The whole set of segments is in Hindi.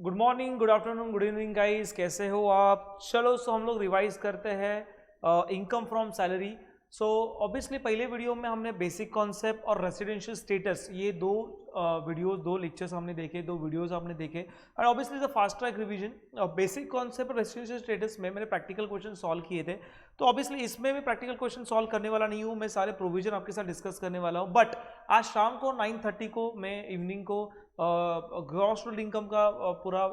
Good morning, good afternoon, good evening guys, कैसे हो आप। चलो सो हम लोग रिवाइज करते हैं income from salary. So obviously पहले वीडियो में हमने बेसिक कॉन्सेप्ट और रेसिडेंशियल स्टेटस, ये दो वीडियोस, दो लेक्चर्स हमने देखे, दो वीडियोस आपने देखे। और obviously the fast track revision basic concept और रेसिडेंशियल स्टेटस में मैंने प्रैक्टिकल क्वेश्चन सॉल्व किए थे। तो ऑब्वियसली इसमें मैं प्रैक्टिकल क्वेश्चन सॉल्व करने वाला नहीं हूँ, मैं सारे प्रोविजन आपके साथ डिस्कस करने वाला हूँ। बट आज शाम को 9:30 को मैं इवनिंग को ग्रॉस रूरल इनकम का पूरा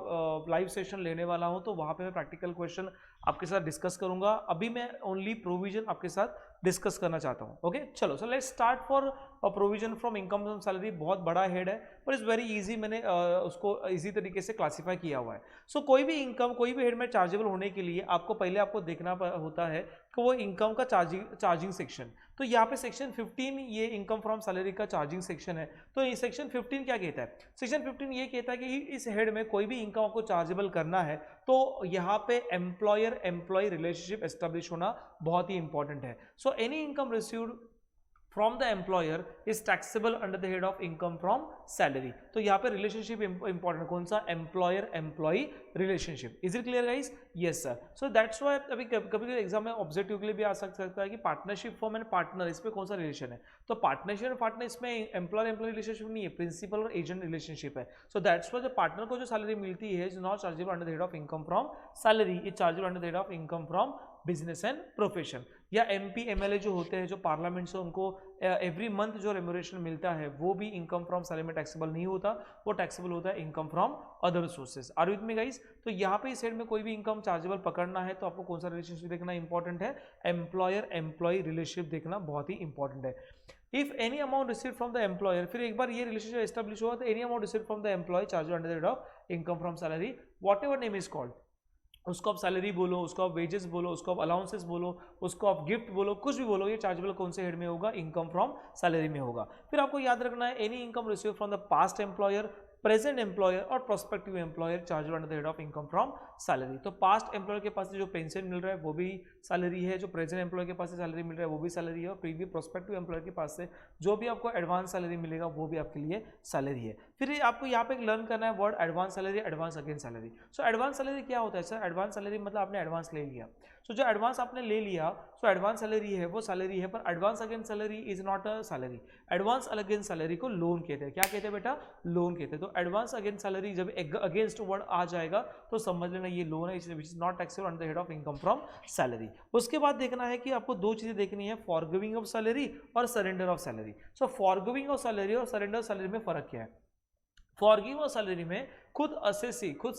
लाइव सेशन लेने वाला हूं, तो वहां पे मैं प्रैक्टिकल क्वेश्चन आपके साथ डिस्कस करूंगा। अभी मैं ओनली प्रोविजन आपके साथ डिस्कस करना चाहता हूं। ओके, चलो so let's start for provision from income from salary. बहुत बड़ा हेड है पर इट्स वेरी इजी, मैंने उसको इजी तरीके से क्लासीफाई किया हुआ है। सो कोई भी इनकम, कोई भी हेड में चार्जेबल होने के लिए आपको पहले आपको देखना होता है कि वो इनकम का चार्जिंग सेक्शन। तो यहाँ पे सेक्शन 15 ये इनकम फ्रॉम सैलरी का चार्जिंग सेक्शन है। तो ये सेक्शन 15 क्या कहता है? सेक्शन 15 ये कहता है कि इस हेड में कोई भी इनकम आपको चार्जेबल करना है तो यहाँ पे एम्प्लॉयर एम्प्लॉय रिलेशनशिप एस्टेब्लिश होना बहुत ही इंपॉर्टेंट है। So any income received from the employer is taxable under the head of income from salary. तो यहाँ पे रिलेशनशिप इंपॉर्टेंट, कौन सा? Employer employee relationship. Is it clear guys? Yes sir. So that's why अभी कभी एग्जाम में ऑब्जेक्टिव के लिए भी आ सकता है कि पार्टनरशिप फॉर्म एंड पार्टनर, इसमें कौन सा रिलेशन है? तो पार्टनरशिप एंड पार्टनर, इसमें एम्प्लॉयर एम्प्लॉय रिलेशनशिप नहीं है, प्रिंसिपल और एजेंट रिलेशनशिप है। सो दैट्स व्हाई जो पार्टनर को जो सैलरी मिलती है is not chargeable under the head of income from salary, is chargeable under the head of income from business and profession. या एमपी एमएलए जो होते हैं, जो पार्लियामेंट से उनको एवरी मंथ जो रेम्यूनरेशन मिलता है वो भी इनकम फ्रॉम सैलरी में टैक्सेबल नहीं होता, वो टैक्सेबल होता है income from other sources. Are with me guys? तो यहाँ पे इस साइड में कोई भी इनकम चार्जेबल पकड़ना है तो आपको कौन सा रिलेशनशिप देखना इंपॉर्टेंट है? एम्प्लॉयर एम्प्लॉय रिलेशनशिप देखना बहुत ही इंपॉर्टेंट है। If any amount receive from the employer, फिर एक बार ये रिलेशनशिप एस्टेब्लिश हुआ तो any amount receive from the employee charge under the head of income from salary, whatever name is called, उसको आप सैलरी बोलो, उसको आप वेजेस बोलो, उसको आप अलाउंसेस बोलो, उसको आप गिफ्ट बोलो, कुछ भी बोलो, ये चार्जेबल कौन से हेड में होगा? इनकम फ्रॉम सैलरी में होगा। फिर आपको याद रखना है any income receive from the past employer, present employer और prospective employer chargeable under the head of income from salary. तो पास्ट एम्प्लॉयर के पास से जो पेंशन मिल रहा है वो भी सैलरी है, जो प्रेजेंट एम्प्लॉयर के पास से सैलरी मिल रहा है वो भी सैलरी है, और प्रीवियस प्रोस्पेक्टिव एम्प्लॉयर के पास से जो भी आपको एडवांस सैलरी मिलेगा वो भी आपके लिए सैलरी है। फिर आपको यहाँ पे लर्न करना है word advance salary, advance again salary. So advance salary क्या होता है सर? एडवांस सैलरी मतलब आपने एडवांस ले लिया। सो जो एडवांस आपने ले लिया, सो एडवांस सैलरी है वो सैलरी है, पर advance again salary is not a salary. Advance again salary को लोन कहते हैं। क्या कहते हैं बेटा? लोन कहते हैं। तो एडवांस अगेन सैलरी जब अगेंस्ट वर्ड आ जाएगा तो समझ लेना ये लोन है, which is not taxable under the head of income from salary. उसके बाद देखना है कि आपको दो चीजें देखनी है, फॉरगिविंग ऑफ सैलरी और surrender of salary. So forgiving of salary और सरेंडर सैलरी में फर्क क्या है? फॉरगिव ऑफ सैलरी में खुद असेसी, खुद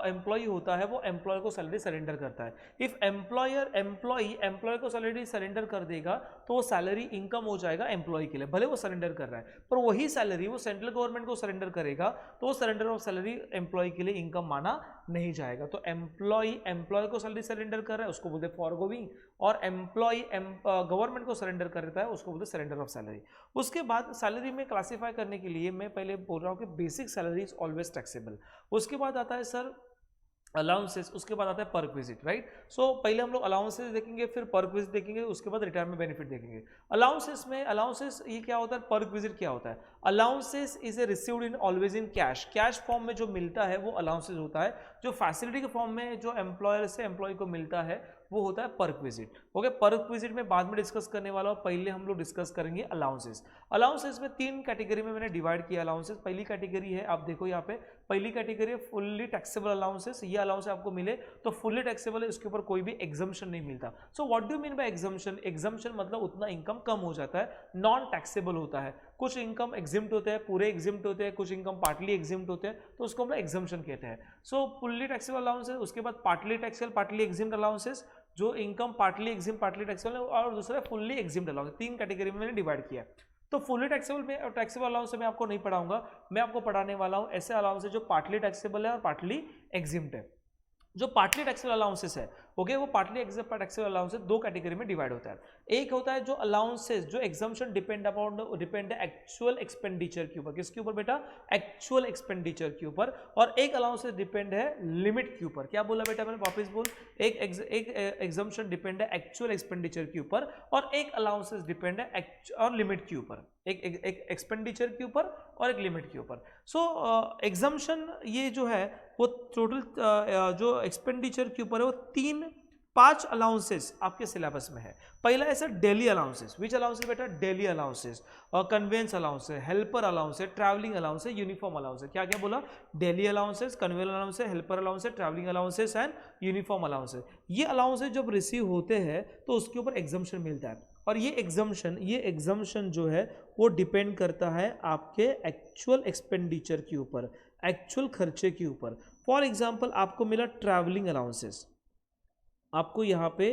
एम्प्लॉय होता है, वो एम्प्लॉय को सैलरी सरेंडर करता है। इफ एम्प्लॉय को सैलरी सरेंडर कर देगा तो वो सैलरी इनकम हो जाएगा एम्प्लॉय के लिए, भले वो सरेंडर कर रहा है, पर वही सैलरी वो सेंट्रल गवर्नमेंट को सरेंडर करेगा तो वो सरेंडर ऑफ सैलरी एम्प्लॉय के लिए इनकम माना नहीं जाएगा। तो एम्प्लॉय को सैलरी सरेंडर कर रहा है उसको बोलते हैं फॉरगिविंग, और एम्प्लॉय गवर्नमेंट को सरेंडर करता है उसको बोलते हैं सरेंडर ऑफ सैलरी। उसके बाद सैलरी में क्लासीफाई करने के लिए मैं पहले बोल रहा हूँ कि basic salary is always taxable. उसके बाद आता है सर अलाउंसेस, उसके बाद आता है पर्क विजिट, राइट। सो पहले हम लोग अलाउंसेस देखेंगे, फिर पर्क विजिट देखेंगे, उसके बाद रिटायरमेंट बेनिफिट देखेंगे। अलाउंसेस ये क्या होता है? पर्क विजिट क्या होता है? Allowances is a received in always in cash, cash form में जो मिलता है वो अलाउंसेस होता है। जो फैसिलिटी के फॉर्म में जो एम्प्लॉयर से एम्प्लॉय को मिलता है वो होता है perquisite. Okay, perquisite में बाद में डिस्कस करने वाला हूं, पहले हम लोग डिस्कस करेंगे अलाउंसेस। अलाउंसेस में तीन कैटेगरी में मैंने डिवाइड किया अलाउंसेस। पहली कैटेगरी है, आप देखो यहाँ पे पहली कैटेगरी फुल्ली टैक्सेबल अलाउंसेस। ये अलाउंस आपको मिले तो फुल्ली टैक्सेबल है, इसके ऊपर कोई भी एग्जम्पशन नहीं मिलता। So what do mean by exemption? Exemption मतलब उतना इनकम कम हो जाता है, नॉन टैक्सेबल होता है। कुछ इनकम एग्जिम्प्ट होते हैं, पूरे एग्जिम्प्ट होते हैं, कुछ इनकम पार्टली एग्जिम्प्ट होते हैं, तो उसको हम लोग एग्जम्पशन कहते हैं। सो फुल्ली टैक्सेबल अलाउंसेस, उसके बाद partly taxable partly exempt allowances, जो income partly exempt partly taxable, और दूसरा फुल्ली एग्जिम्प्ट अलाउंस। तीन कैटेगरी में मैंने डिवाइड किया। तो फुल्ली टैक्सेबल अलाउंस से मैं आपको नहीं पढ़ाऊंगा, मैं आपको पढ़ाने वाला हूं ऐसे अलाउंस जो पार्टली टैक्सेबल है और पार्टली एग्जिम्प्ट है। जो पार्टली टैक्सेबल अलाउंसेस है ओके, वो partly exempt part taxable allowances दो कैटेगरी में डिवाइड होता है। एक होता है जो अलाउंसेस जो एग्जम्पशन डिपेंड है एक्चुअल एक्सपेंडिचर के ऊपर, किसके ऊपर बेटा, एक्चुअल एक्सपेंडिचर के ऊपर, और एक अलाउंसेस डिपेंड है लिमिट के ऊपर। क्या बोला बेटा मैंने, वापस बोल, एक एग्जम्पशन डिपेंड है एक्चुअल एक्सपेंडिचर के ऊपर और एक अलाउंसेस डिपेंड है और लिमिट के ऊपर, एक एक्सपेंडिचर के ऊपर और एक लिमिट के ऊपर। सो एग्जम्पशन ये जो है वो टोटल जो एक्सपेंडिचर के ऊपर है वो 5 अलाउंसेस आपके सिलेबस में है। पहला है sir daily allowances, which allowances बेटा, डेली अलाउंसेस और conveyance allowances, helper allowances, travelling allowances, uniform allowances. क्या क्या बोला, daily allowances, conveyance allowances, helper allowances, travelling allowances and uniform allowances. ये अलाउंसेस जब रिसीव होते हैं तो उसके ऊपर एग्जम्पशन मिलता है, और ये एग्जम्पशन जो है वो डिपेंड करता है आपके एक्चुअल एक्सपेंडिचर के ऊपर, एक्चुअल खर्चे के ऊपर। फॉर एग्जाम्पल आपको मिला ट्रैवलिंग अलाउंसेस, आपको यहाँ पे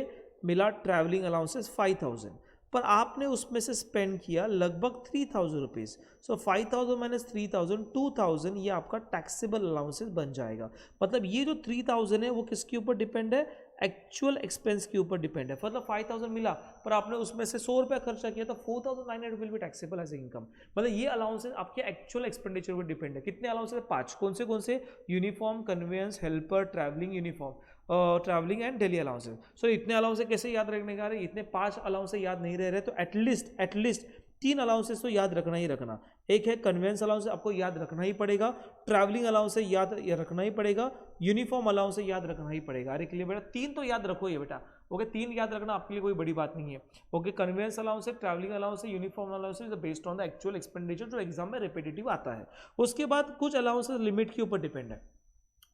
मिला ट्रैवलिंग अलाउंसेस 5000, पर आपने उसमें से स्पेंड किया लगभग 3000 रुपीज़। सो 5000 माइनस 3000, 2000 ये आपका टैक्सेबल अलाउंसेस बन जाएगा। मतलब ये जो 3000 है वो किसके ऊपर डिपेंड है, एक्चुअल एक्सपेंस के ऊपर डिपेंड है। मतलब 5000 मिला पर आपने उसमें से 100 रुपया खर्चा किया तो 4900 will be taxable as income. मतलब ये अलाउंसेस आपके एक्चुअल एक्सपेंडिचर पर डिपेंड है। कितने अलाउंसेस है, 5। कौन से, uniform, conveyance, helper, travelling, uniform, travelling and daily allowances. So इतने अलाउंसेस कैसे याद रखने का, इतने 5 अलाउंसेस याद नहीं रह रहे तो एटलीस्ट 3 अलाउंसेस तो याद रखना ही रखना। एक है कन्वेंस अलाउंस, आपको याद रखना ही पड़ेगा, ट्रैवलिंग अलाउंस याद रखना ही पड़ेगा, यूनिफॉर्म अलाउंस याद रखना ही पड़ेगा। अरे क्लियर बेटा, 3 तो याद रखो ये बेटा, ओके 3 याद रखना आपके लिए कोई बड़ी बात नहीं है। Okay, convince allowance, travelling allowance, uniform allowance based on the actual expenditure जो एग्जाम में रिपीटेटिव आता है। उसके बाद कुछ अलाउंसेस लिमिट के ऊपर डिपेंड है,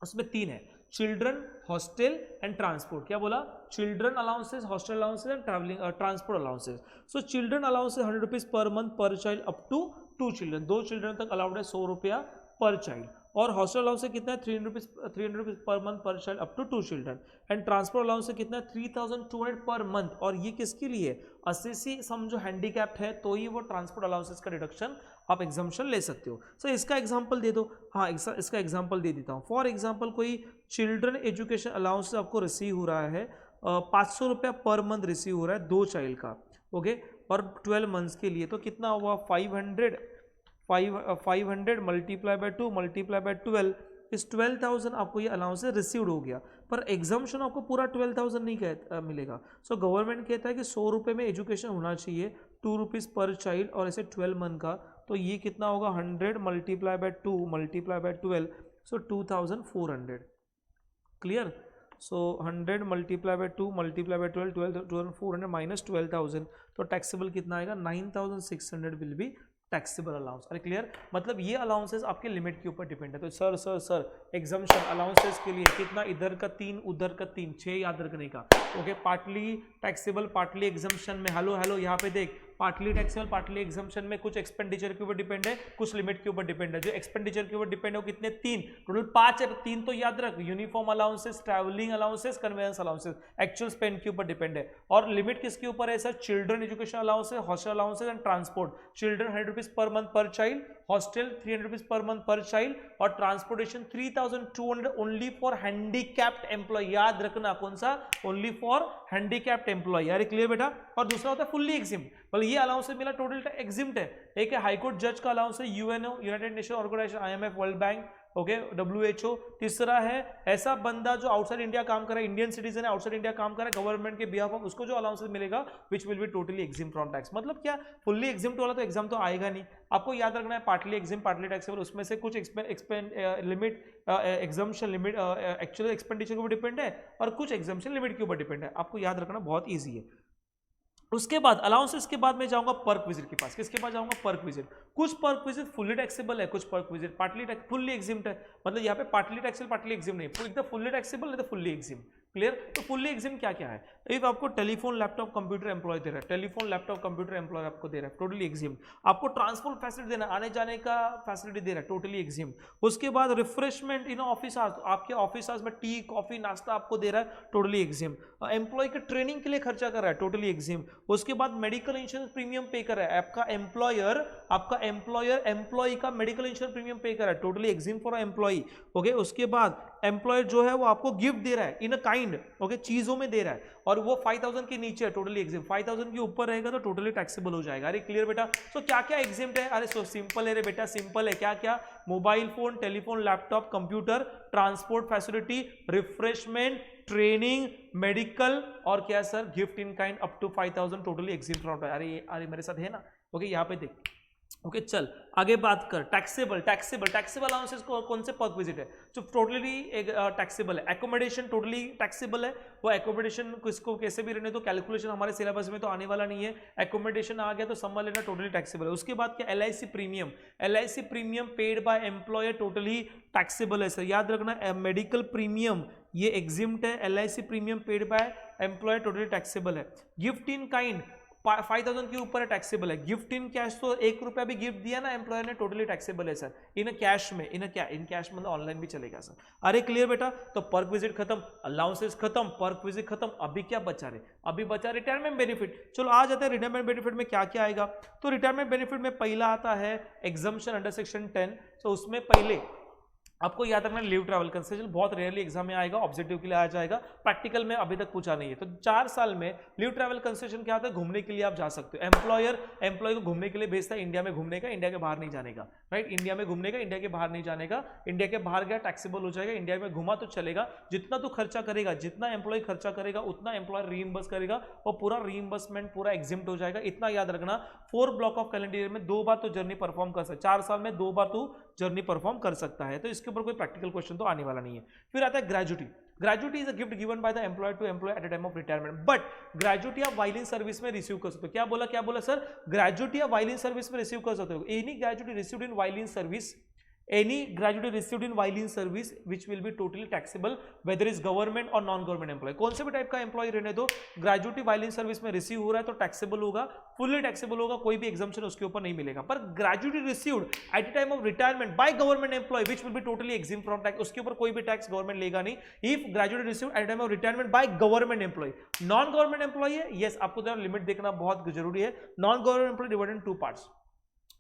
उसमें 3 है, चिल्ड्रन, हॉस्टल एंड ट्रांसपोर्ट। क्या बोला, children allowances, hostel allowances and travelling transport allowances. So children allowances 100 rupees per month per child up to 2 children, 2 children तक अलाउड है 100 रुपया पर चाइल्ड। और हॉस्टल अलाउंस से कितना है, 300 rupees per month per child up to 2 children. And transport allowance से कितना है, 3200 पर मंथ। और ये किसके लिए, 80 सम जो हैंडीकैप्ड है तो ही वो ट्रांसपोर्ट अलाउंसेस का डिडक्शन आप एग्जाम्पशन ले सकते हो। सो इसका एग्जांपल दे दो, हाँ इसका एग्जांपल दे देता हूँ। फॉर एग्जांपल कोई चिल्ड्रन एजुकेशन अलाउंस आपको रिसीव हो रहा है 500 रुपया पर मंथ रिसीव हो रहा है 2 चाइल्ड का, ओके, और 12 मंथ्स के लिए, तो कितना हुआ 500 मल्टीप्लाई बाय 2 मल्टीप्लाई बाय 12, इस 12,000 आपको ये अलाउंस रिसीव्ड हो गया। पर एग्जाम्पशन आपको पूरा 12,000 नहीं मिलेगा। सो गवर्नमेंट कहता है कि 100 रुपये में एजुकेशन होना चाहिए, 2 रुपीज़ पर चाइल्ड, और ऐसे 12 मंथ का, तो ये कितना होगा 100 multiply by 2 multiply by 12, so 2400। Clear, so 100 multiply by 2 multiply by 2400 minus 12,000, तो टैक्सेबल कितना आएगा 9600 विल बी टैक्सेबल अलाउंस। अरे क्लियर, मतलब ये अलाउंसेस आपके लिमिट के ऊपर डिपेंड है। तो सर एग्जाम्पशन अलाउंसेस के लिए कितना, इधर का 3 उधर का 3, 6 याद रखने का, okay. Partly taxable partly exemption में, हेलो यहाँ पे देख, पार्टली टैक्सेबल पार्टली एग्जाम्पशन में कुछ एक्सपेंडिचर के ऊपर डिपेंड है, कुछ लिमिट के ऊपर डिपेंड है। जो एक्सपेंडिचर के ऊपर डिपेंड है वो कितने, 3, टोटल 5 है, 3 तो याद रख, uniform allowances, travelling allowances, conveyance allowances, actual spend के ऊपर डिपेंड है। और लिमिट किसके ऊपर है sir, children education allowances, hostel allowances and transport. Children 100 rupees per month per child, hostel 300 rupees per month per child, और transportation 3200 only for handicapped employ. याद रखना कौन सा, ओनली फॉर हैंडीकैप्ड एम्प्लॉय। यार क्लियर बेटा। और दूसरा होता है फुल्ली एग्जिम, मतलब ये अलाउंस मिला टोटल एग्जिम्ड है। एक है हाईकोर्ट जज का अलाउंस है, UNO United Nation Organization, IMF, World Bank, okay, WHO। तीसरा है ऐसा बंदा जो आउटसाइड इंडिया काम कर रहा है, इंडियन सिटीजन है, आउटसाइड इंडिया काम कर रहा है गवर्नमेंट के बिहाफ ऑफ, उसको जो अलाउंसेस मिलेगा विच will be totally EXIM from tax. मतलब क्या, फुल्ली एग्जिम्ड वाला तो एग्जाम तो आएगा नहीं, आपको याद रखना है पार्टली एग्जिम पार्टली टैक्सेबल, उसमें से कुछ limit exemption limit actual expenditure के ऊपर डिपेंड है, और कुछ एग्जाम्पशन लिमिट के ऊपर डिपेंड है। आपको याद रखना बहुत ईजी है। उसके बाद अलाउंसेस के बाद मैं जाऊंगा पर्क विजिट के पास। किसके पास जाऊंगा, पर्क विजिट। कुछ पर्क विजिट फुल्ली टैक्सेबल है, कुछ पर्क विजिट पार्टली फुल्ली एग्जिम्ड है। मतलब यहाँ पे पार्टली टैक्सेबल पार्टली एग्जिम नहीं, एकदम फुल्ली टैक्सेबल नहीं तो फुल्ली एग्जिम। क्लियर। तो फुल्ली एग्जिम क्या क्या है, इफ आपको टेलीफोन लैपटॉप कंप्यूटर एम्प्लॉय दे रहा है, टेलीफोन लैपटॉप कंप्यूटर एम्प्लॉय आपको दे रहा है, टोटली एग्जिम। आपको ट्रांसपोर्ट फैसिलिटी देना, आने जाने का फैसिलिटी दे रहा है, टोटली एग्जिम। उसके बाद रिफ्रेशमेंट इन ऑफिस आवर्स, आपके ऑफिस आवर्स में टी कॉफी नाश्ता आपको दे रहा है, टोटली एग्जिम। एम्प्लॉय के ट्रेनिंग के लिए खर्चा कर रहा है, टोटली एग्जिम। उसके बाद मेडिकल इंश्योरेंस प्रीमियम पे कर रहा है, आपका एम्प्लॉयर एम्प्लॉय का मेडिकल इंश्योरेंस प्रीमियम पे कर रहा है, totally exempt for employee, okay. उसके बाद एम्प्लॉयर जो है वो आपको गिफ्ट दे रहा है इन अ काइंड, ओके, चीजों में दे रहा है, और वो 5000 के नीचे है टोटली एग्जिम्प्ट, 5000 के ऊपर रहेगा तो टोटली टैक्सेबल हो जाएगा। अरे क्लियर बेटा? सो क्या क्या एग्जिम्प्ट है? अरे सो सिंपल है रे बेटा, सिंपल है। क्या क्या? Mobile phone, telephone, laptop, computer, transport facility, refreshment, training, medical, और क्या sir? Gift in kind up to 5000 totally exempt from. अरे मेरे साथ है ना? ओके, यहाँ पे देख। ओके चल आगे बात कर। टैक्सेबल अलाउंसेस कौन से पर्क विजिट है जो टोटली टैक्सेबल है? एकोमोडेशन टोटली टैक्सेबल है। वो एकोमोडेशन किसको कैसे भी रहने तो कैलकुलेशन हमारे सिलेबस में तो आने वाला नहीं है, एकोमोडेशन आ गया तो समझ लेना टोटली टैक्सेबल है। उसके बाद क्या? LIC premium paid by employer totally taxable है सर, याद रखना। मेडिकल प्रीमियम ये एग्जिम्ट है, LIC premium paid by employer totally taxable है। गिफ्ट इन काइंड 5000 के ऊपर है, टैक्सेबल है। गिफ्ट इन कैश तो 1 रुपया भी गिफ्ट दिया ना एम्प्लॉयर ने, टोटली टैक्सेबल है सर। इन कैश में, इन कैश मतलब ऑनलाइन भी चलेगा सर। अरे क्लियर बेटा? तो पर्क विजिट खत्म, अलाउंसेस खत्म, पर्क विजिट खत्म, अभी क्या बचा रे? अभी बचा रिटायरमेंट बेनिफिट। चलो आ जाते हैं रिटायरमेंट बेनिफिट में क्या क्या आएगा। तो रिटायरमेंट बेनिफिट में पहला आता है एग्जम्पशन अंडर सेक्शन 10। तो उसमें पहले आपको याद रखना लीव ट्रैवल कंसेशन बहुत रेयरली एग्जाम में आएगा, ऑब्जेक्टिव के लिए आ जाएगा, प्रैक्टिकल में अभी तक पूछा नहीं है। तो 4 साल में लीव ट्रैवल कंसेशन क्या होता है? घूमने के लिए आप जा सकते हो। एम्प्लॉय को घूमने के लिए भेजता है, इंडिया में घूमने का, इंडिया के बाहर नहीं जाने का, राइट? इंडिया में घूमने का, इंडिया के बाहर नहीं जाने का। इंडिया के बाहर गया टैक्सेबल हो जाएगा, इंडिया में घुमा तो चलेगा। जितना तू खर्चा करेगा, जितना एम्प्लॉय खर्चा करेगा उतना एम्प्लॉयर रीइंबर्स करेगा, और पूरा रीइंबर्समेंट पूरा एग्जिम्प्ट हो जाएगा। इतना याद रखना। 4 ब्लॉक ऑफ कैलेंडर ईयर में 2 बार तो जर्नी परफॉर्म कर सकता है, 4 साल में 2 बार तू जर्नी परफॉर्म कर सकता है। तो इसके ऊपर कोई प्रैक्टिकल क्वेश्चन तो आने वाला नहीं है। फिर आता है gratuity is a gift given by the employer to employee at a time of retirement, but gratuity आप वाइल इन सर्विस में रिसीव कर सकते हो। क्या बोला सर? ग्रेजुटी आप वाइल इन सर्विस में रिसीव कर सकते हो। Any gratuity received in while in service, any gratuity received in while in service which will be totally taxable whether is government or non government employee। कौन से भी टाइप का एम्प्लॉय रहने दो, ग्रेजुटी while in service में रिसीव हो रहा है तो टैक्सेबल होगा, फुल्ली टैक्सेबल होगा, कोई भी एग्जाम्पशन उसके ऊपर नहीं मिलेगा। पर gratuity received at the time of retirement by government employ which will be totally exempt from tax, उसके ऊपर कोई भी टैक्स गवर्नमेंट लेगा नहीं। If gratuity received at the time of retirement by government employ, non government employ है, यस आपको जरा लिमिट देखना बहुत जरूरी है। Non government employ divided in 2 parts,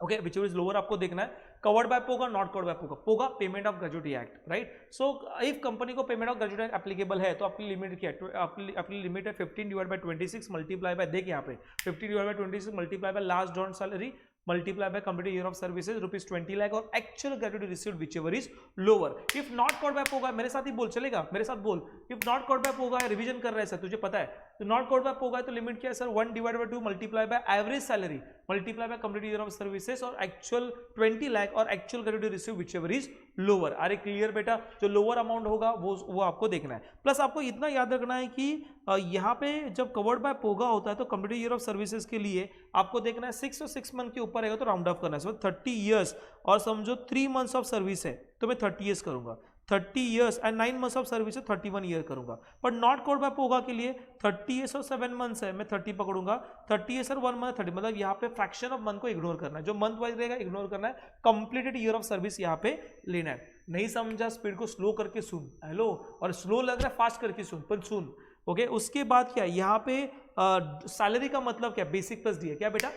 okay, which is lower आपको देखना है। Covered by POGA, not covered by POGA. POGA payment of gratuity act, right? So if company को payment of gratuity act applicable है तो आपकी लिमिट क्या है? आपकी लिमिट है 15 डिवाइड बाय 26 मल्टीप्लाई बाय, देख यहाँ पे 15 divide by 26 multiply by last John salary multiply by completed year of services ₹20 lakh और actual gratuity received whichever is lower। if not called by पोगा, मेरे साथ ही बोल, चलेगा मेरे साथ बोल। if not called by पोगा है, रिवीजन कर रहे हैं सर, तुझे पता है तो not called by पोगा है तो लिमिट क्या है sir? 1 divide by 2 multiply by average salary multiply bye completed year of services और एक्चुअल 20 लाख और actual gratuity received whichever is lower. अरे क्लियर बेटा? जो लोअर अमाउंट होगा वो आपको देखना है। प्लस आपको इतना याद रखना है कि यहाँ पे जब कवर्ड बाय पोगा होता है तो कंप्लीटेड ईयर ऑफ सर्विसेज के लिए आपको देखना है 6 और 6 मंथ के ऊपर रहेगा तो राउंड ऑफ करना है। 30 ईयर्स और समझो 3 मंथ्स ऑफ सर्विस है तो मैं 30 ईयर्स करूंगा, 30 years and 9 months of service है 31 ईयर करूंगा। पर नॉट कवर्ड बाय पोगा के लिए 30 ईयर्स और 7 मंथ्स है, मैं 30 पकड़ूंगा, 30 ईयर्स और 1 मंथ 30, मतलब यहाँ पे फ्रैक्शन ऑफ मंथ को इग्नोर करना है, जो मंथ वाइज रहेगा इग्नोर करना है, कंप्लीटेड ईयर ऑफ सर्विस यहाँ पे लेना है। नहीं समझा? स्पीड को स्लो करके सुन, हेलो, और स्लो लग रहा है फास्ट करके सुन, पर सुन, ओके। उसके बाद क्या यहाँ पे सैलरी का मतलब क्या? Basic plus DA. क्या बेटा?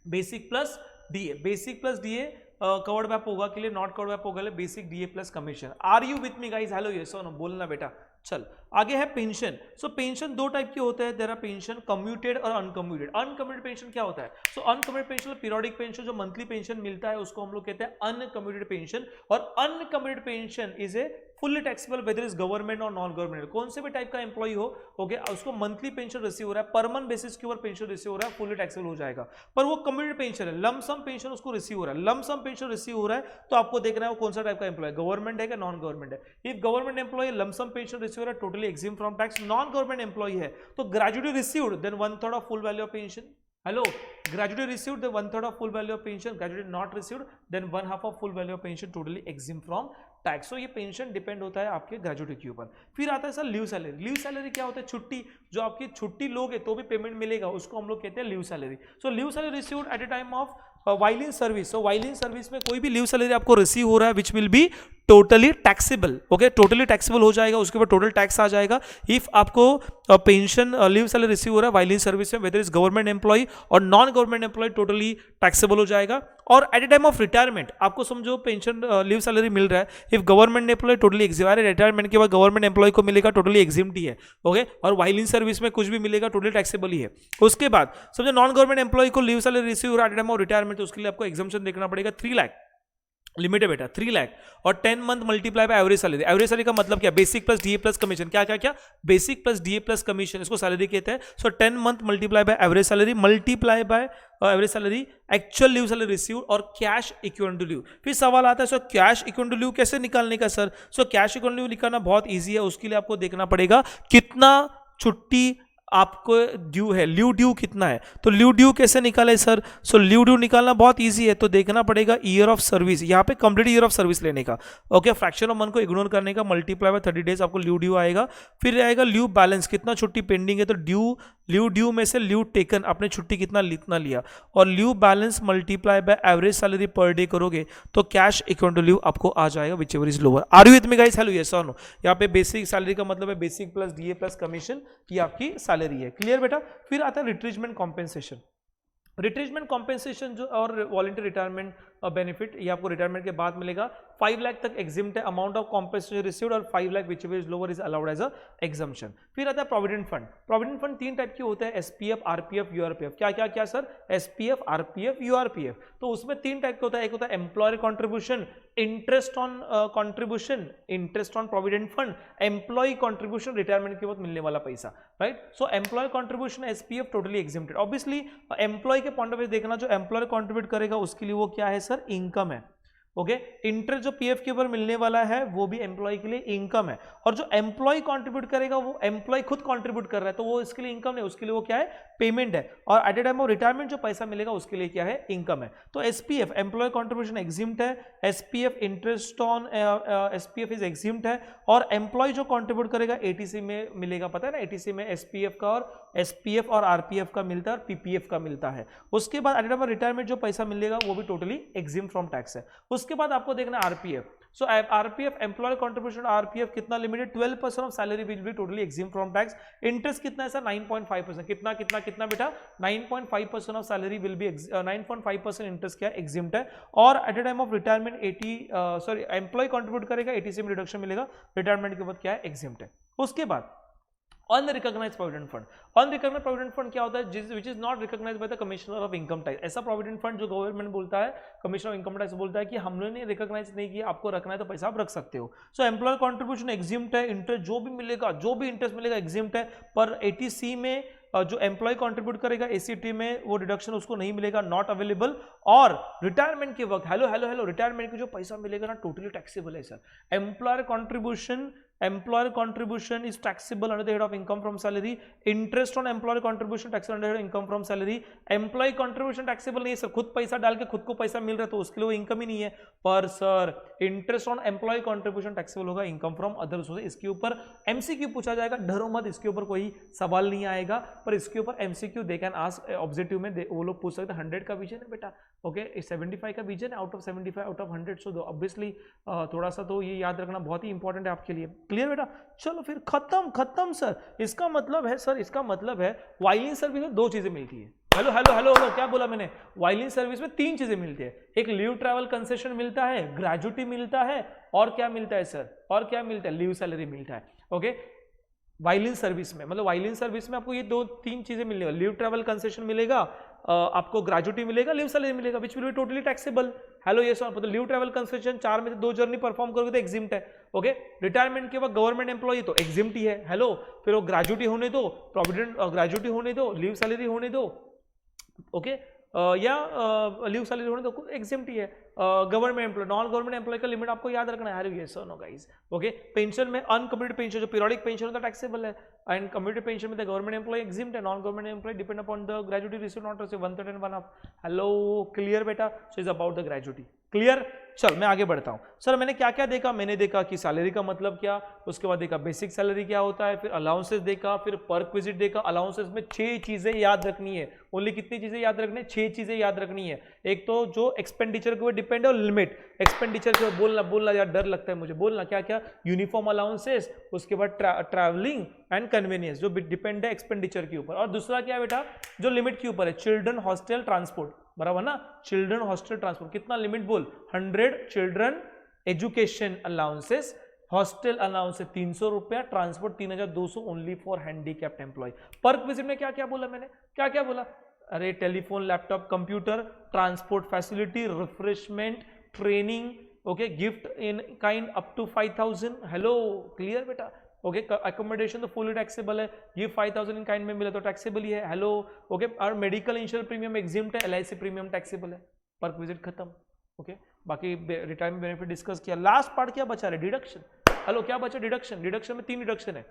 Basic plus DA, basic plus DA covered by POGA के लिए, नॉट कवर्ड बाय पोगा के लिए basic DA plus commission. Are you with me guys? Hello, yes और नो, बोलना बेटा। चल आगे है पेंशन। सो पेंशन 2 टाइप के होते हैं, देयर आर पेंशन कम्यूटेड और अनकम्यूटेड। अनकम्यूटेड पेंशन क्या होता है? So uncommuted pension periodic pension जो मंथली पेंशन मिलता है उसको हम लोग कहते हैं अनकम्यूटेड पेंशन, और uncommuted pension is a fully taxable whether is government और नॉन गवर्नमेंट। कौन से भी टाइप का एम्प्लॉय हो, ओके, उसको मंथली पेंशन रिसीव हो रहा है, परमानेंट बेसिस के ऊपर पेंशन रिसीव हो रहा है, फुल्ली टैक्सेबल हो जाएगा। पर वो कम्यूटेड पेंशन है, लमसम पेंशन उसको रिसीव हो रहा है, लमसम पेंशन रिसीव हो रहा है तो आपको देखना है वो कौन सा टाइप का एम्प्लॉय, गवर्नमेंट है कि नॉन गवर्नमेंट है। If government employ lump sum pension receive हो रहा है, totally exempt from tax. Non government employ है तो gratuity received then 1/3 of full value of pension. Hello, gratuity received then 1/3 of full value of pension, gratuity not received then 1/2 of full value of pension, totally exempt from tax. So ये पेंशन डिपेंड होता है आपके ग्रेजुटी के ऊपर। फिर आता है sir leave salary. Leave salary क्या होता है? छुट्टी, जो आपकी छुट्टी लोगे तो भी पेमेंट मिलेगा, उसको हम लोग कहते हैं leave salary. So leave salary received at a time of while in service. So while in service में कोई भी लीव सैलरी आपको रिसीव हो रहा है विच will be totally taxable, okay, totally taxable हो जाएगा, उसके ऊपर टोटल टैक्स आ जाएगा इफ आपको पेंशन लीव सैलरी रिसीव हो रहा है वाइल इन सर्विस में, वेदर इज गवर्नमेंट एम्प्लॉय और non government employee, totally taxable हो जाएगा। और at the time of retirement आपको समझो पेंशन लीव सैलरी मिल रहा है, if government employee totally exempt, retirement के बाद गवर्नमेंट एम्प्लॉय को मिलेगा टोटली एग्जिम्ड ही है, ओके, और वाइल इन सर्विस में कुछ भी मिलेगा टोटली टैक्सेबल ही है। उसके बाद समझो नॉन गवर्नमेंट एम्प्लॉय को लीव सैलरी रिसीव हो रहा है eight the time of retirement, तो उसके लिए आपको एग्जम्पशन देखना पड़ेगा 3 लाख लिमिट है बेटा, 3 लाख और 10 month multiply by average salary. Average salary का मतलब क्या, basic plus DA plus commission, क्या क्या क्या, basic plus DA plus commission, इसको सैलरी कहते हैं। So 10 month multiply by average salary, multiply by average salary, actual leave salary receive और कैश इक्विवेलेंट टू लीव। फिर सवाल आता है sir cash equivalent to leave कैसे निकालने का sir? So cash equivalent to leave निकालना बहुत ईजी है, उसके लिए आपको देखना पड़ेगा कितना छुट्टी आपको ड्यू है, लीव ड्यू कितना है, तो लीव ड्यू कैसे निकाले सर? सो लीव ड्यू निकालना बहुत इजी है, तो देखना पड़ेगा ईयर ऑफ सर्विस, यहाँ पे कंप्लीट ईयर ऑफ सर्विस लेने का, ओके, फ्रैक्शन ऑफ मंथ को इग्नोर करने का, मल्टीप्लाई बाय 30 डेज आपको लीव ड्यू आएगा। फिर आएगा लीव बैलेंस, कितना छुट्टी पेंडिंग है, तो लीव ड्यू में से लीव टेकन, आपने छुट्टी कितना लिया, और leave balance multiply by average salary per day करोगे तो कैश इक्विवेलेंट टू लीव आपको आ जाएगा whichever is lower. Are you with me guys? Hello, yes और नो? यहाँ पे बेसिक सैलरी का मतलब है basic plus DA plus commission, ये आपकी सैलरी है, क्लियर बेटा? फिर आता है रिट्रीचमेंट कॉम्पेंसेशन। रिट्रीचमेंट कॉम्पेंसेशन जो और वॉलंटरी रिटायरमेंट बेनिफिट, ये आपको रिटायरमेंट के बाद मिलेगा। 5 लाख तक एग्जिम्ट है, अमाउंट ऑफ कॉम्पेंसेशन रिसीव्ड, और 5 lakh which is lower is allowed as a exemption. फिर आता है provident fund. Provident fund 3 type के होते हैं, एसपीएफ, आरपीएफ, यूआरपीएफ। क्या क्या क्या सर? SPF, RPF, URPF. तो उसमें 3 टाइप के होता है, एक होता है employer contribution, interest on contribution, interest on provident fund, employ contribution, retirement के बाद मिलने वाला पैसा, right? So employ contribution, SPF, totally exempted. Obviously employ के पॉइंट ऑफ व्यू देखना, जो एम्प्लॉयर कॉन्ट्रीब्यूट करेगा उसके लिए वो क्या है सर? इनकम है, ओके। इंटरेस्ट जो पीएफ के ऊपर मिलने वाला है वो भी एम्प्लॉय के लिए इनकम है, और जो एम्प्लॉय कंट्रीब्यूट करेगा वो एम्प्लॉय खुद कंट्रीब्यूट कर रहा है, तो वो इसके लिए इनकम नहीं, उसके लिए वो क्या है? पेमेंट है। और at the time of retirement जो पैसा मिलेगा उसके लिए क्या है? इनकम है। तो एसपीएफ, एम्प्लॉय कंट्रीब्यूशन एग्जिम्ट है, SPF, interest on SPF is exempt है, और एम्प्लॉय जो कंट्रीब्यूट करेगा एटीसी में मिलेगा, पता है ना, एटीसी में एसपीएफ का और एसपीएफ और आरपीएफ का मिलता है और पीपीएफ का मिलता है। उसके बाद eight the time of retirement जो पैसा मिलेगा वो भी टोटली एग्जिम्ट फ्रॉम टैक्स है। उसके बाद आपको देखना RPF. So RPF, employee contribution RPF कितना limited? 12% of salary will be totally exempt from tax. Interest कितना है सर? 9.5%। कितना कितना कितना बेटा? 9.5% of salary will be 9.5% interest क्या एग्जिम्ट है। और at the time of retirement employee contribute करेगा, 80 में रिडक्शन मिलेगा, रिटायरमेंट के बाद क्या है? एग्जिम्ट है। उसके बाद unrecognised provident fund. Unrecognised provident fund क्या होता है? Which is not recognised by the commissioner of income tax. ऐसा प्रोविडेंट फंड जो गवर्नमेंट बोलता है, कमिश्नर ऑफ इनकम टैक्स बोलता है कि हमने ने रिकॉग्नाइज नहीं किया, आपको रखना है तो पैसा आप रख सकते हो। सो एम्प्लॉय कंट्रीब्यूशन एग्जिम्ट है, इंटरेस्ट जो भी मिलेगा, जो भी इंटरेस्ट मिलेगा एग्जिम्ट है, पर एटीसी में जो एम्प्लॉय कंट्रीब्यूट करेगा एसीटी में वो डिडक्शन उसको नहीं मिलेगा, नॉट अवेलेबल। और रिटायरमेंट के वक्त रिटायरमेंट के जो पैसा मिलेगा ना टोटली टैक्सेबल है sir. Employer contribution is taxable under the head of income from salary. Interest on employer contribution taxable under the head of income from salary. Employee contribution taxable नहीं है सर, खुद पैसा डाल के खुद को पैसा मिल रहा है तो उसके लिए वो इनकम ही नहीं है। पर sir interest on employee contribution taxable होगा, इनकम फ्रॉम अदर सोर्सेज। इसके ऊपर एमसीक्यू पूछा जाएगा, डरो मत, इसके ऊपर कोई सवाल नहीं आएगा, पर इसके ऊपर MCQ they can ask objective में, वो लोग पूछ सकते हैं 100 का विजन है बेटा, ओके, 75 का विजन है, out of 75 out of 100। So obviously थोड़ा सा तो ये याद रखना बहुत ही इंपॉर्टेंट है आपके लिए। क्लियर बेटा? चलो फिर खत्म सर। इसका मतलब है सर, इसका मतलब है वाइलिन सर्विस में 2 चीजें मिलती है। हेलो हेलो हेलो हेलो, क्या बोला मैंने? वाइलिन सर्विस में 3 चीजें मिलती है। एक लीव ट्रैवल कंसेशन मिलता है, ग्रेजुटी मिलता है, और क्या मिलता है सर? और क्या मिलता है? लीव सैलरी मिलता है, ओके। वाइलिन सर्विस में मतलब वाइलिन सर्विस में आपको ये 2-3 चीजें मिलेगा, लीव ट्रैवल कंसेशन मिलेगा, आपको ग्रेजुटी मिलेगा, लीव सैलरी मिलेगा, विच will be totally taxable. Hello ये सर, मतलब लीव ट्रैवल कंसेशन 4 में से 2 जर्नी परफॉर्म करोगे तो एग्जिम्ट है, ओके। रिटायरमेंट के बाद गवर्नमेंट एम्प्लॉई तो एग्जिम्ट ही है, हेलो। फिर वो ग्रेजुटी होने दो, प्रोविडेंट ग्रेजुटी होने दो, लीव सैलरी होने दो, ओके, या लीव सैलरी होने दो, एग्जिम्ट ही है। Government employ, non government employ का लिमिट आपको याद रखना है, यस और नो गाइस, ओके। पेंशन में अनकम्प्लीटेड पेंशन जो पीरियोडिक पेंशन होता है टैक्सेबल है, एंड कम्युनिटी पेंशन में द गवर्नमेंट एम्प्लॉय एग्जिम्ड है, non government employ depend upon the gratuity receive not receive 1/3 and 1/2. Hello clear बेटा, so is about the gratuity. Clear. चल मैं आगे बढ़ता हूं. सर मैंने क्या क्या देखा, मैंने देखा कि सैलरी का मतलब क्या, उसके बाद देखा बेसिक सैलरी क्या होता है, फिर अलाउंसेस देखा, फिर पर्क विजिट देखा. अलाउंसेस में 6 चीजें याद रखनी है. ओनली कितनी चीजें याद रखनी है? 6 चीजें याद रखनी है. एक तो जो एक्सपेंडिचर के ऊपर डिपेंड है और लिमिट. एक्सपेंडिचर के ऊपर बोलना यार डर लगता है मुझे, बोलना क्या क्या. यूनिफॉर्म अलाउंसेस, उसके बाद ट्रैवलिंग एंड कन्वीनियंस जो डिपेंड है एक्सपेंडिचर के ऊपर. और दूसरा क्या है बेटा, जो लिमिट के ऊपर है, चिल्ड्रन हॉस्टल ट्रांसपोर्ट. बराबर ना, चिल्ड्रन हॉस्टल ट्रांसपोर्ट कितना लिमिट बोल, 100 children education allowances, hostel allowance 300 रुपया, transport 3200 only for handicapped employee. Perquisite में क्या क्या बोला मैंने, क्या क्या बोला, अरे telephone, laptop, computer, transport facility, refreshment, training, okay, gift in kind up to 5000. Hello clear बेटा. ओके, अकोमोडेशन तो फुली टैक्सेबल है, ये 5000 इन काइंड में मिले तो टैक्सेबल ही है. हेलो ओके, और मेडिकल इंश्योरेंस प्रीमियम एग्जिम्ट है, LIC प्रीमियम टैक्सेबल है. पर्क विजिट खत्म. ओके, बाकी रिटायरमेंट बेनिफिट डिस्कस किया. लास्ट पार्ट क्या बचा रहा है, डिडक्शन. हेलो क्या बचा, डिडक्शन. डिडक्शन में 3 डिडक्शन है.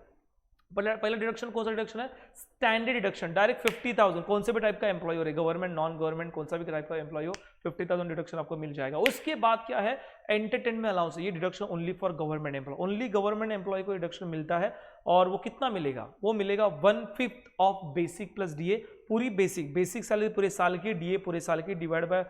पहला डिडक्शन कौन सा डिडक्शन है, स्टैंडर्ड डिडक्शन, डायरेक्ट 50,000. कौन से भी टाइप का एम्प्लॉय हो रहे, गवर्नमेंट नॉन गवर्नमेंट कौन सा भी टाइप का एम्प्लॉय हो, 50,000 डिडक्शन आपको मिल जाएगा. उसके बाद क्या है, एंटरटेनमेंट अलाउंस. ये deduction only for government employee, only government employee को डिडक्शन मिलता है. और वो कितना मिलेगा, वो मिलेगा 1/5 ऑफ बेसिक प्लस डीए. पूरी बेसिक सैलरी पूरे साल की, डीए पूरे साल की, डिवाइड बाय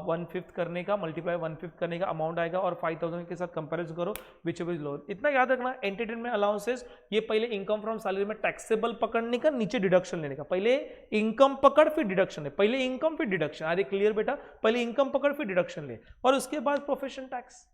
1/5 करने का, मल्टीप्लाई 1/5 करने का अमाउंट आएगा. और 5,000 के साथ कंपेरिजन करो विच इज लोअर. इतना याद रखना, एंटरटेनमेंट अलाउंसेस ये पहले इनकम फ्रॉम सैलरी में टैक्सेबल पकड़ने का, नीचे डिडक्शन लेने का. पहले इनकम पकड़ फिर डिडक्शन ले, पहले इनकम फिर डिडक्शन. अरे क्लियर बेटा, पहले इनकम पकड़ फिर डिडक्शन ले. और उसके बाद profession tax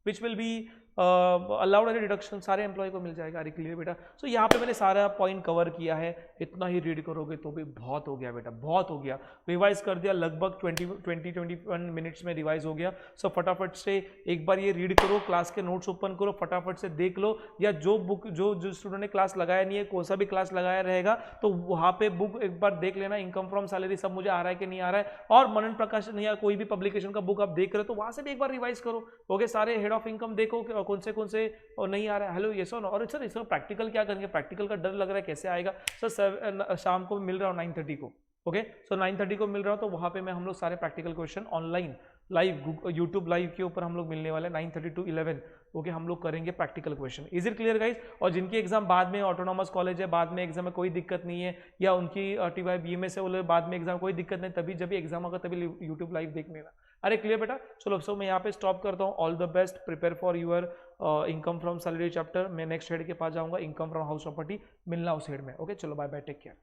which will be allowed any deduction, सारे एम्प्लॉय को मिल जाएगा. अरे क्लियर बेटा. सो यहाँ पे मैंने सारा पॉइंट कवर किया है. इतना ही रीड करोगे तो भी बहुत हो गया बेटा, बहुत हो गया. रिवाइज कर दिया लगभग 20-21 मिनट्स में रिवाइज हो गया. सो फटाफट से एक बार ये रीड करो, क्लास के नोट्स ओपन करो, फटाफट से देख लो. या जो बुक जो स्टूडेंट ने क्लास लगाया नहीं है, कौन सा भी क्लास लगाया रहेगा, तो वहाँ पे बुक एक बार देख लेना. इनकम फ्रॉम सैलरी सब मुझे आ रहा है कि नहीं आ रहा है, और मनन प्रकाशन या कोई भी पब्लिकेशन का बुक आप देख रहे हो तो वहाँ से भी एक बार रिवाइज करो. ओके, सारे हेड ऑफ इनकम देखो कौन से और नहीं आ रहा है. हेलो ये सो. और सर इसमें प्रैक्टिकल क्या करेंगे, प्रैक्टिकल का डर लग रहा है कैसे आएगा सर. शाम को मिल रहा हूँ 9:30 को. ओके, सो 9:30 को मिल रहा हूँ, तो वहाँ पे मैं हम लोग सारे practical question online live YouTube live के ऊपर हम लोग मिलने वाले 9:30 to 11. ओके, हम लोग करेंगे practical question. Is it clear guys. और जिनकी एग्जाम बाद में, ऑटोनॉमस कॉलेज है, बाद में एग्जाम में कोई दिक्कत नहीं है, या उनकी TY BMS है, वो बाद में एग्जाम कोई दिक्कत नहीं, तभी जब भी एग्जाम होगा तभी यूट्यूब लाइव देख लेना. अरे क्लियर बेटा. चलो सो मैं यहाँ पे स्टॉप करता हूँ. All the best, prepare for your income from salary chapter. मैं नेक्स्ट हेड के पास जाऊँगा, इनकम फ्रॉम हाउस प्रॉपर्टी. मिलना उस हेड में. ओके चलो, बाय बाय, टेक केयर.